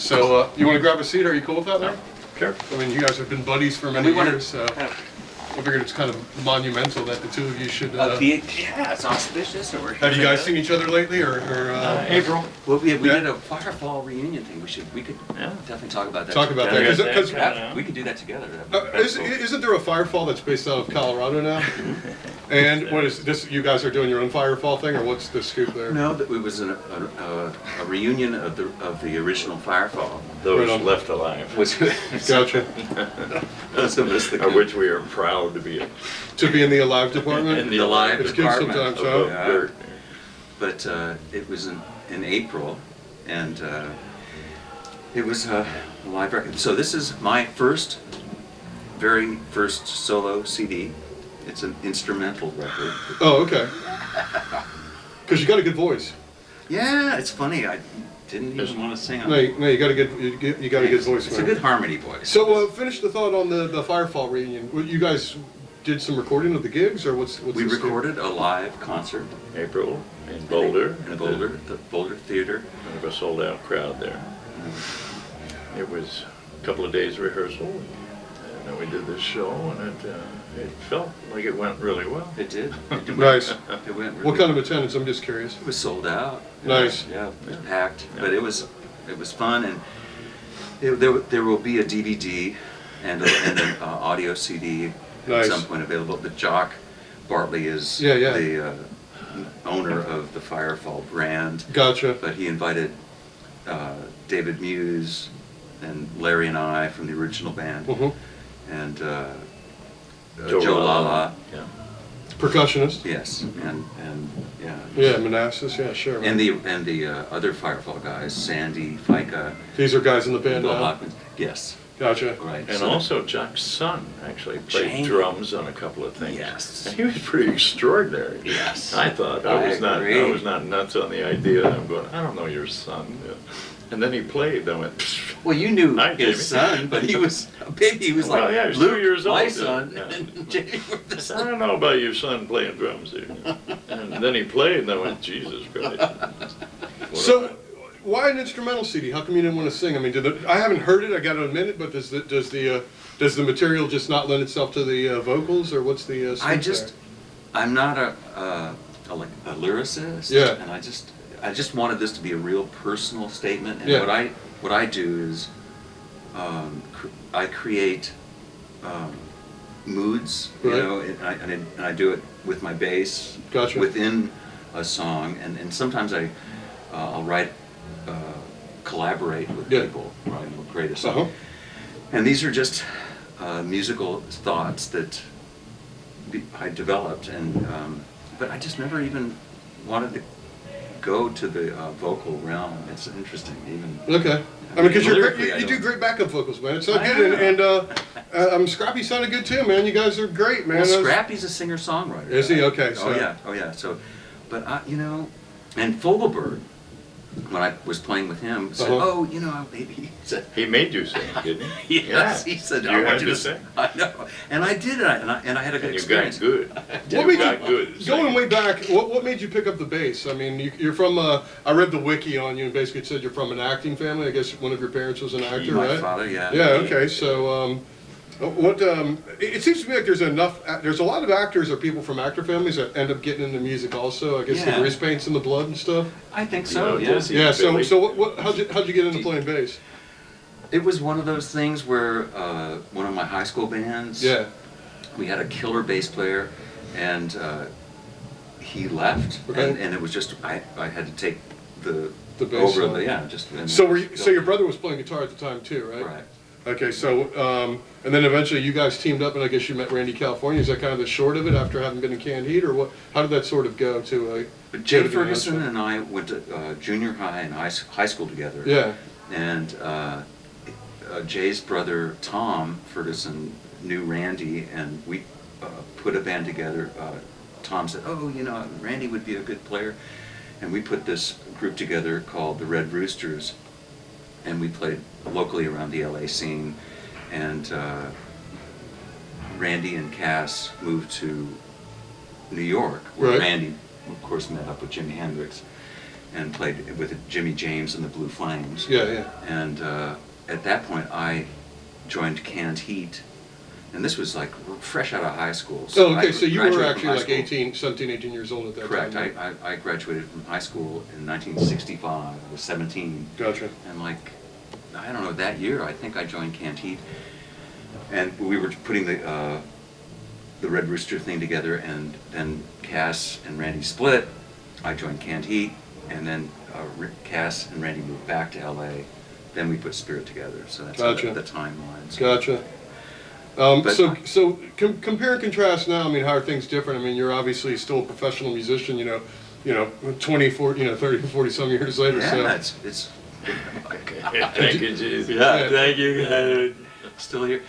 So, you want to grab a seat? Are you cool with that, man? Sure. I mean, you guys have been buddies for many years, so I figured it's kind of monumental that the two of you should. Yeah, it's auspicious. Have you guys seen each other lately, or April? Well, we did a Firefall reunion thing. We could definitely talk about that. Talk about that, because we could do that together. Isn't there a Firefall that's based out of Colorado now? And what is this? You guys are doing your own Firefall thing, or what's the scoop there? No, it was a reunion of the original Firefall. Those left alive. Gotcha. Of which we are proud to be in the alive department. In the alive it's department. Good sometimes, yeah. But it was in April, and it was a live record. So this is my very first solo CD. It's an instrumental record. Oh, okay. Because you got a good voice. Yeah, it's funny. I didn't even want to sing on it. No, you got a good voice. It's a good harmony voice. So finish the thought on the Firefall reunion. You guys did some recording of the gigs, or what's we recorded a live concert. April in Boulder. In Boulder, the Boulder Theater. Kind of a sold-out crowd there. It was a couple of days rehearsal, and then we did this show, and it felt like it went really well. It did. Nice. It went really what kind of attendance? I'm just curious. It was sold out. Nice. Yeah, it was packed, but it was fun, and there will be a DVD and an audio CD at some point available. The Jock Bartley is the owner of the Firefall brand. Gotcha. But he invited David Muse and Larry and I from the original band, and Joe Lala. Yeah. Percussionist. Yes, and yeah. Yeah, Manassas. Yeah, sure. Man. And the other Firefall guys, Sandy, Fika. These are guys in the band now. Hopkins. Yes. Gotcha. Right. And also Jock's son actually played drums on a couple of things. Yes. And he was pretty extraordinary. Yes. I thought I was not nuts on the idea. I'm going, I don't know your son. And then he played. I went, well, you knew his son, but he was a baby. He was like, yeah, he was Luke, 2 years old. My son. And Jamie was the son. I don't know about your son playing drums here. And then he played, and I went, Jesus Christ. So, why an instrumental CD? How come you didn't want to sing? I mean, I haven't heard it. I got to admit it, but does the material just not lend itself to the vocals, or what's the? I'm not a lyricist. Yeah. And I just wanted this to be a real personal statement. And what I do is I create moods, you know, and I do it with my bass within a song, and sometimes I'll collaborate with people, right, and we'll create a song. And these are just musical thoughts that I developed, and but I just never even wanted to go to the vocal realm. It's interesting, even. Okay. I mean, because you do great backup vocals, man. It's so good, and Scrappy sounded good too, man. You guys are great, man. Well, Scrappy's a singer-songwriter. Is he? Okay. So. Oh yeah. So, but and Fogelberg, when I was playing with him, said, "Oh, maybe." He said, he made you sing, didn't he? Yes, he said, "I want you to sing." I know, and I did it, and I had a good experience. You got good. Going way back, what made you pick up the bass? I mean, you're from. I read the wiki on you, and basically it said you're from an acting family. I guess one of your parents was an actor, right? My father, yeah. Yeah. Okay. So. It seems to me like there's a lot of actors or people from actor families that end up getting into music also. I guess the grease paint's in the blood and stuff. I think so. Yeah. So how'd you get into playing bass? It was one of those things where one of my high school bands. Yeah. We had a killer bass player, and he left, and it was just I had to take the bass over the So your brother was playing guitar at the time too, right? Right. Okay, so, and then eventually you guys teamed up, and I guess you met Randy California. Is that kind of the short of it after having been in Canned Heat, or what? How did that sort of go to? Jay Ferguson and I went to junior high and high school together. Yeah. And Jay's brother Tom Ferguson knew Randy, and we put a band together. Tom said, "Oh, Randy would be a good player," and we put this group together called the Red Roosters. And we played locally around the LA scene, and Randy and Cass moved to New York, where Randy, of course, met up with Jimi Hendrix, and played with Jimmy James and the Blue Flames. Yeah, yeah. And at that point, I joined Canned Heat, and this was like fresh out of high school. Oh, okay, so you were graduated actually from like high school. 17, 18 years old at that Correct. time. I graduated from high school in 1965. I was 17. Gotcha. And like, I don't know, that year I think I joined Canned Heat, and we were putting the Red Rooster thing together, and then Cass and Randy split. I joined Canned Heat, and then Cass and Randy moved back to LA. Then we put Spirit together. So that's Gotcha. the timeline. Gotcha. But So compare and contrast now. I mean, how are things different? I mean, you're obviously still a professional musician. 20, 40, 30, 40 some years later. Yeah, So it's Thank you, Jesus. yeah, thank you. Still here.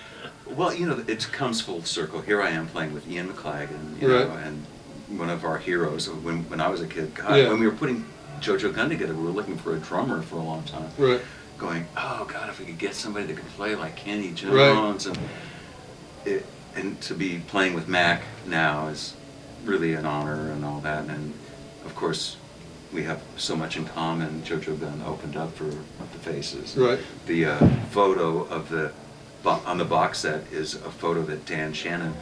Well, it comes full circle. Here I am playing with Ian McLagan, Right. and one of our heroes. When I was a kid, God, Yeah. when we were putting JoJo Gunn together, we were looking for a drummer for a long time. right. Going, oh God, if we could get somebody that could play like Kenny Jones, and to be playing with Mac now is really an honor and all that. And of course, we have so much in common. JoJo Gunn opened up for the Faces. Right. The photo of on the box set is a photo that Dan Shannon,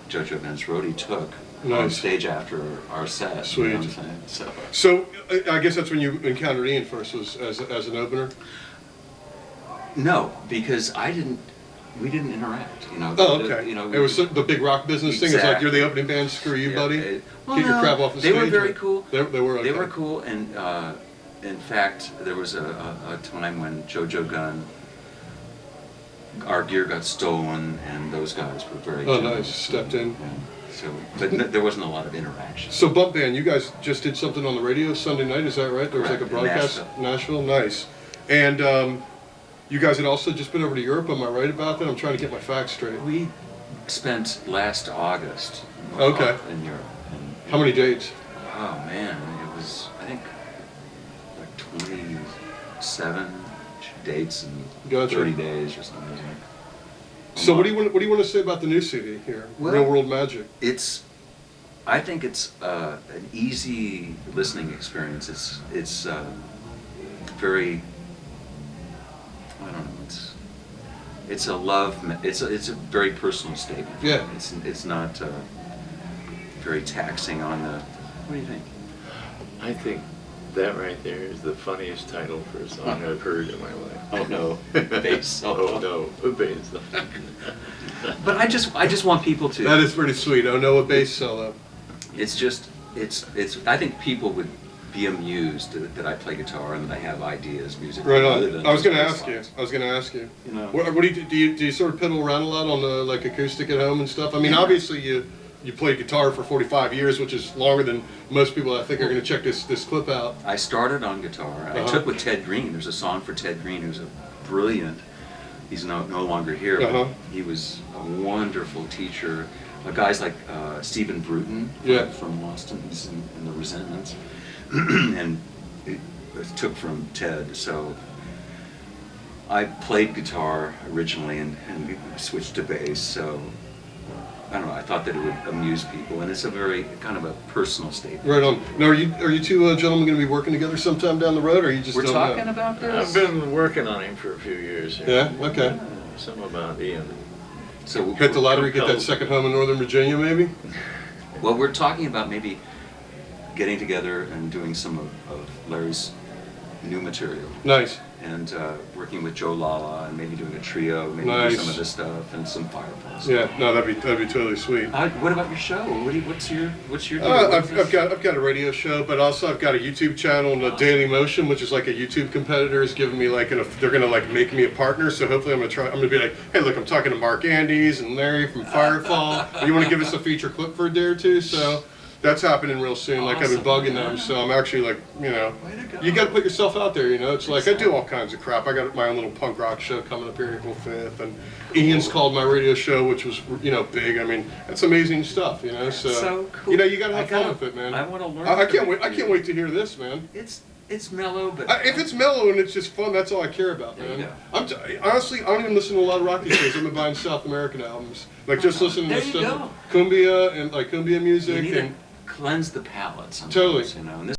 JoJo Gunn's roadie, took on Nice. stage after our set. Sweet. You know what I'm saying? So I guess that's when you encountered Ian first, was as an opener. No, because we didn't interact. Oh, okay. It It was the big rock business thing. It's like Exactly. you're the opening band. Screw you, Yeah, buddy. well, Keep your no, crap off the they stage. were very or- cool. They were okay. They were cool, and in fact, there was a time when JoJo Gunn, our gear got stolen, and those guys were very Oh, generous. nice. Stepped in. Yeah. So, but there wasn't a lot of interaction. So Bump Band, you guys just did something on the radio Sunday night, is that right? There was like a Correct, in broadcast. Nashville, nice. And you guys had also just been over to Europe, am I right about that? I'm trying to get my facts straight. We spent last August Okay. in Europe. How many dates? Oh man, it was, I think, like 27 dates in Gotcha. 30 days or something. So what do you want to say about the new CD here, Well- Real World Magic? I think it's an easy listening experience. It's very, I don't know. It's a love. It's a very personal statement. Yeah. It's not very taxing on the. What do you think? I think that right there is the funniest title for a song I've heard in my life. Oh no, bass. Oh no, a bass. But I just want people to. That is pretty sweet. Oh no, a bass solo. It's just it's. I think people would be amused that I play guitar and that I have ideas musically. Right other on. than I was just going to bass ask you. lines. I was going to ask you. You know. What do you sort of piddle around a lot on the like acoustic at home and stuff? I mean, obviously you played guitar for 45 years, which is longer than most people I think are going to check this clip out. I started on guitar. I took with Ted Green. There's a song for Ted Green, who's a brilliant. He's no longer here, but he was a wonderful teacher. Guys like Stephen Bruton from Lost in the Resentments, and it took from Ted. So I played guitar originally and we switched to bass. So I don't know. I thought that it would amuse people, and it's a very kind of a personal statement. Right on. Now, are you two gentlemen going to be working together sometime down the road, or you just We're don't talking know? about this. I've been working on him for a few years. Here. Yeah. Okay. Something about Ian. So Hit the lottery, get that second home in Northern Virginia, maybe. well, we're talking about maybe getting together and doing some of Larry's new material, Nice. and working with Joe Lala, and maybe doing a trio, maybe Nice. do some of this stuff and some Firefall. Yeah. No, that'd be totally sweet. What about your show? What's your deal? I've got a radio show, but also I've got a YouTube channel, and Daily Motion, which is like a YouTube competitor, is giving me they're gonna like make me a partner. So hopefully I'm gonna be like, hey, look, I'm talking to Mark Andes and Larry from Firefall. You want to give us a feature clip for a day or two? So that's happening real soon. Like I've been bugging them, so I'm actually like, you got to put yourself out there. It's like I do all kinds of crap. I got my own little punk rock show coming up here April 5th, and Ian's called my radio show, which was big. I mean, it's amazing stuff. So cool. You got to have fun with it, man. I want to learn. I can't wait. I can't wait to hear this, man. It's mellow, but If it's mellow and it's just fun, that's all I care about, There you man. go. Honestly, I don't even listen to a lot of rock these days. I've been buying South American albums, like just listening to There you stuff, go. cumbia and like cumbia you music need to and. cleanse the palate sometimes. Totally. And this